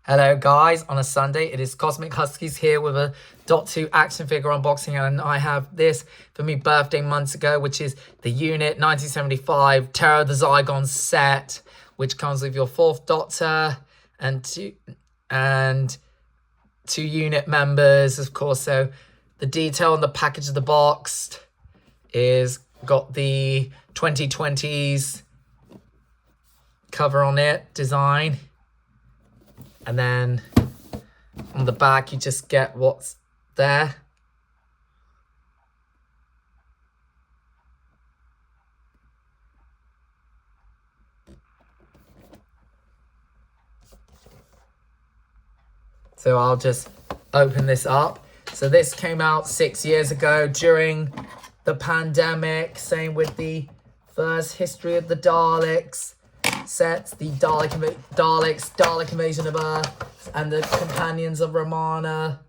Hello guys, on a Sunday it is Cosmic Huskies here with a Dot 2 action figure unboxing, and I have this for me birthday months ago, which is the Unit 1975 Terror of the Zygons set, which comes with your 4th Doctor and two unit members, of course. So the detail on the package of the box is got the 2020s cover on it, design. And then on the back, you just get what's there. So I'll just open this up. So this came out 6 years ago during the pandemic. Same with the first History of the Daleks sets, the Dalek Invasion of Earth, and the Companions of Romana,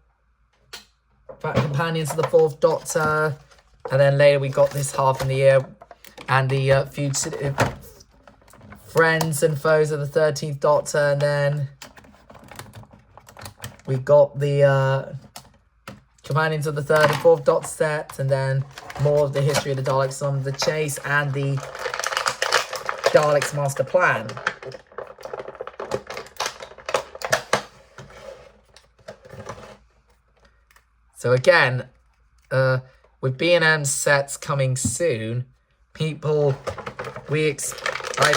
Companions of the 4th Doctor, and then later we got this half in the year, and the fugitive Friends and Foes of the 13th Doctor, and then we got the Companions of the 3rd and 4th Doctor set, and then more of the History of the Daleks, some of the Chase, and the Daleks Master Plan. So again, with B&M sets coming soon, I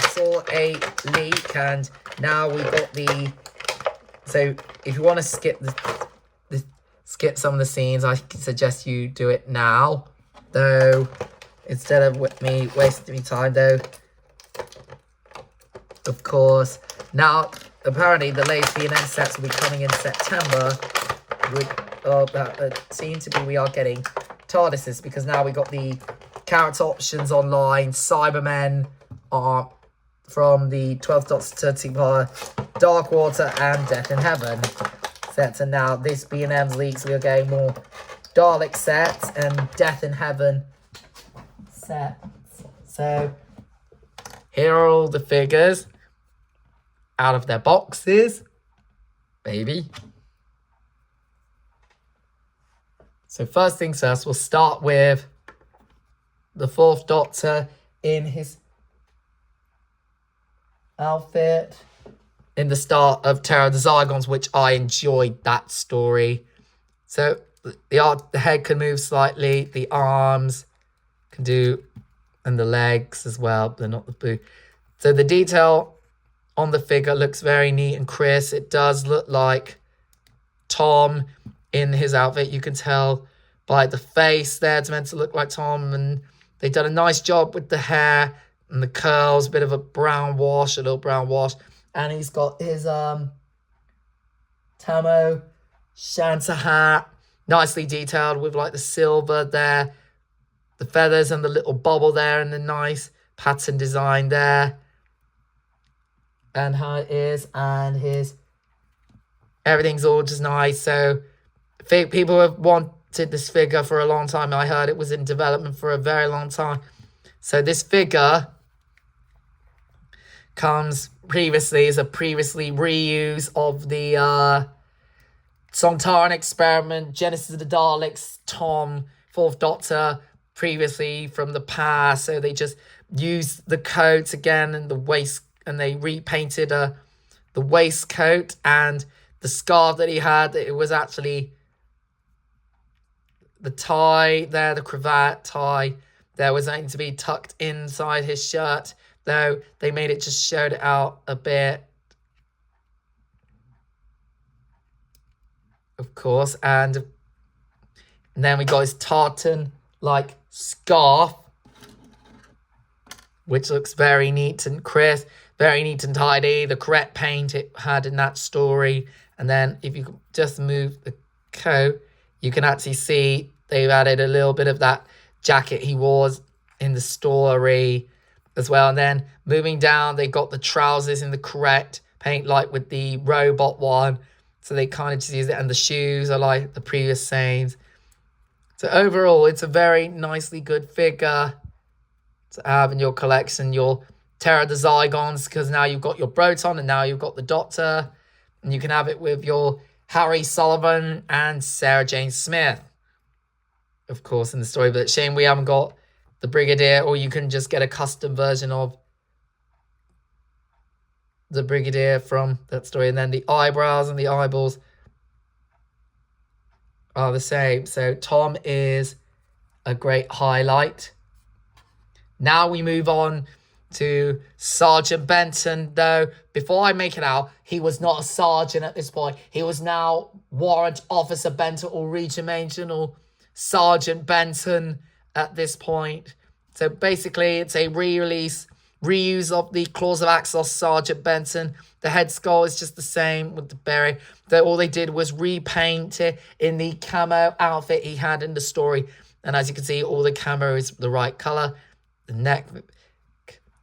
saw a leak, and now we got the. So if you want to skip some of the scenes, I suggest you do it now, though, instead of me wasting time, though. Of course, now apparently the latest B&M sets will be coming in September. Seem to be we are getting TARDISes, because now we got the character options online. Cybermen are from the 12th Doctor to Darkwater and Death in Heaven sets, and now this B&M's leaks, we are getting more Dalek sets and Death in Heaven sets. So here are all the figures out of their boxes, baby. So first things first, we'll start with the 4th Doctor in his outfit in the start of Terror of the Zygons, which I enjoyed that story. So the head can move slightly, the arms can do, and the legs as well, but not the boot. So the detail on the figure looks very neat and crisp. It does look like Tom in his outfit. You can tell by the face there, it's meant to look like Tom, and they've done a nice job with the hair and the curls, a bit of a brown wash, a little brown wash. And he's got his Tamo Shanta hat, nicely detailed with like the silver there, the feathers and the little bobble there, and the nice pattern design there. And how it is, and everything's all just nice. So I think people have wanted this figure for a long time. I heard it was in development for a very long time. So this figure comes previously as a reuse of the Sontaran Experiment, Genesis of the Daleks, Tom, 4th Doctor, previously from the past. So they just used the coats again and the waist, and they repainted the waistcoat and the scarf that he had. It was actually the tie there, the cravat tie there was going to be tucked inside his shirt, though they made it, just showed it out a bit, of course. And then we got his tartan like scarf, which looks very neat and crisp, very neat and tidy, the correct paint it had in that story. And then if you just move the coat, you can actually see they've added a little bit of that jacket he wore in the story as well. And then moving down, they got the trousers in the correct paint, like with the robot one. So they kind of just use it, and the shoes are like the previous scenes. So overall, it's a very nicely good figure to have in your collection, your Terror of the Zygons, because now you've got your Proton and now you've got the Doctor. And you can have it with your Harry Sullivan and Sarah Jane Smith, of course, in the story. But shame we haven't got the Brigadier, or you can just get a custom version of the Brigadier from that story. And then the eyebrows and the eyeballs are the same. So Tom is a great highlight. Now we move on to Sergeant Benton, though. Before I make it out, he was not a sergeant at this point. He was now Warrant Officer Benton, or Region Major, or Sergeant Benton at this point. So basically, it's a reuse of the Claws of Axos Sergeant Benton. The head skull is just the same with the beret. All they did was repaint it in the camo outfit he had in the story. And as you can see, all the camo is the right color. The neck,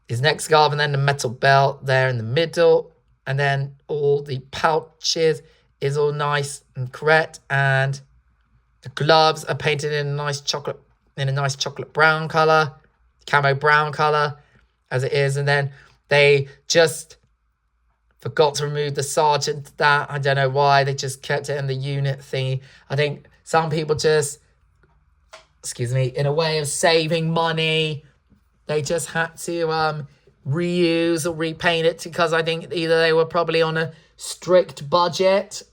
his neck scarf, and then the metal belt there in the middle. And then all the pouches is all nice and correct. And the gloves are painted in a nice chocolate brown color, camo brown color as it is. And then they just forgot to remove the sergeant. That I don't know why they just kept it in the unit thingy. I think some people just, in a way of saving money, they just had to reuse or repaint it, because I think either they were probably on a strict budget,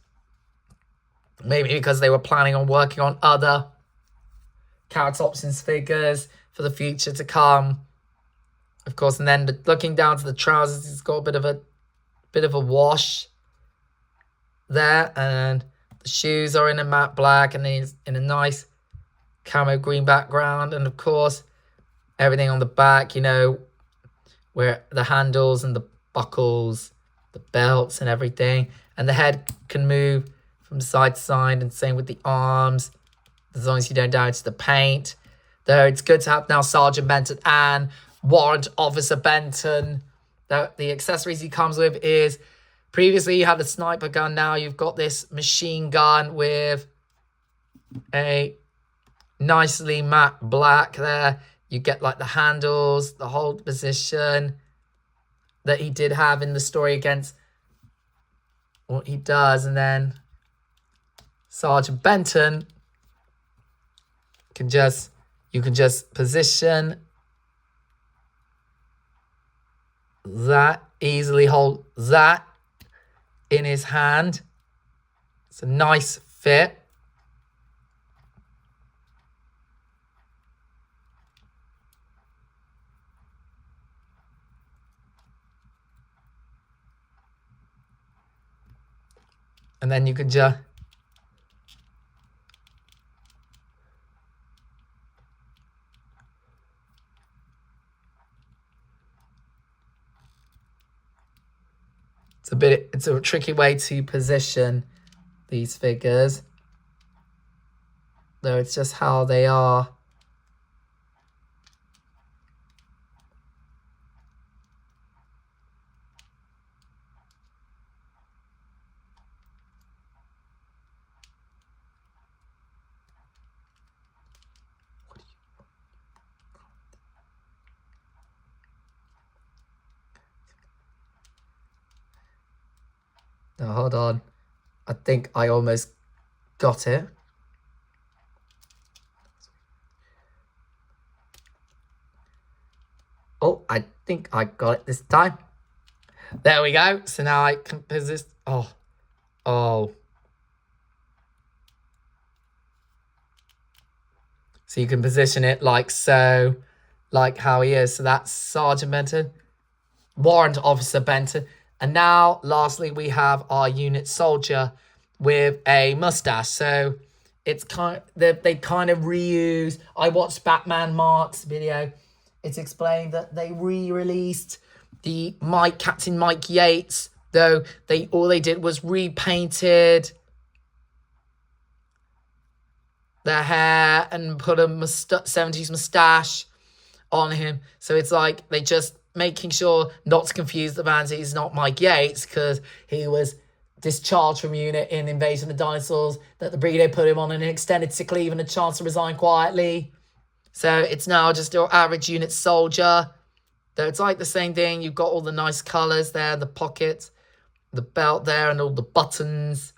maybe because they were planning on working on other character options figures for the future to come, of course. And then looking down to the trousers, it's got a bit of a wash there, and the shoes are in a matte black, and he's in a nice camo green background. And of course, everything on the back, where the handles and the buckles, the belts and everything. And the head can move from side to side, and same with the arms, as long as you don't damage the paint. Though it's good to have now Sergeant Benton and Warrant Officer Benton. The accessories he comes with is, previously you had the sniper gun, now you've got this machine gun with a nicely matte black there. You get like the handles, the hold position that he did have in the story against what he does. And then Sergeant Benton you can just position that, easily hold that in his hand. It's a nice fit. And then you can just it's a tricky way to position these figures, though it's just how they are. Now, hold on. I think I almost got it. Oh, I think I got it this time. There we go. So now I can position. Oh. So you can position it like so, like how he is. So that's Sergeant Benton, Warrant Officer Benton. And now, lastly, we have our unit soldier with a mustache. So it's they kind of reuse. I watched Batman Mark's video. It's explained that they re-released the Captain Mike Yates, though all they did was repainted the hair and put a 70s mustache on him. So it's like they just making sure not to confuse the fans. He's not Mike Yates, because he was discharged from unit in Invasion of the Dinosaurs, that the Brigadier put him on an extended sick leave and a chance to resign quietly. So it's now just your average unit soldier. Though it's like the same thing. You've got all the nice colours there, the pockets, the belt there and all the buttons.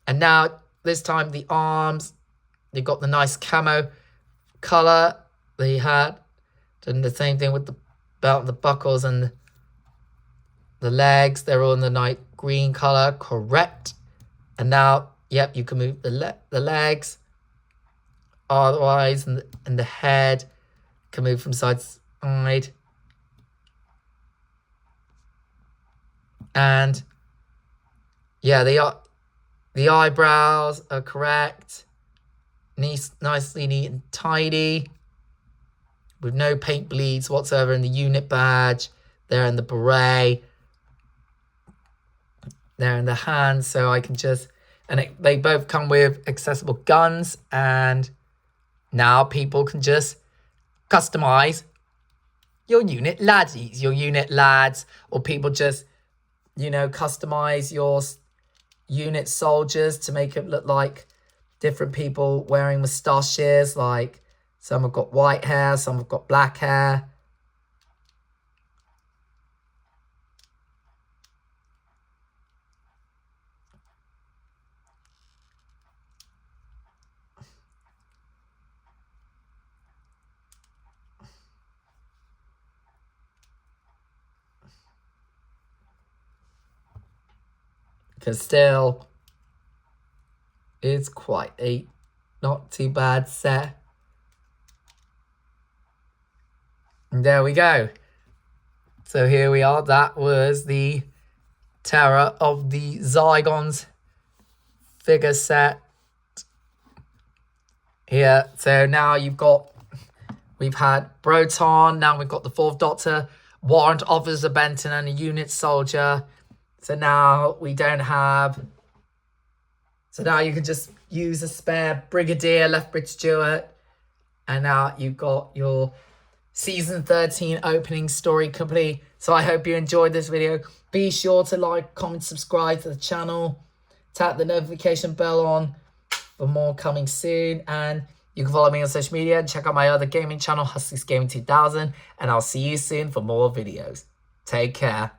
And now this time the arms, they got the nice camo color they had. Done the same thing with the belt and the buckles, and the legs, they're all in the nice green color, correct. And now, yep, you can move the legs. Otherwise, and the head can move from side to side. And yeah, the eyebrows are correct. Nicely neat and tidy, with no paint bleeds whatsoever in the unit badge. There in the beret. There in the hands, so I can just... And they both come with accessible guns, and now people can just customize your unit lads, or people just, you know, customize your unit soldiers to make it look like different people wearing moustaches. Like, some have got white hair, some have got black hair. Because still, it's quite a not too bad set. And there we go. So here we are. That was the Terror of the Zygons figure set here. So now we've had Broton, now we've got the 4th Doctor, Warrant Officer Benton, and a unit soldier. So now we don't have... So now you can just use a spare Brigadier, Lethbridge Stewart. And now you've got your Season 13 opening story complete. So I hope you enjoyed this video. Be sure to like, comment, subscribe to the channel. Tap the notification bell on for more coming soon. And you can follow me on social media and check out my other gaming channel, Huskies Gaming 2000. And I'll see you soon for more videos. Take care.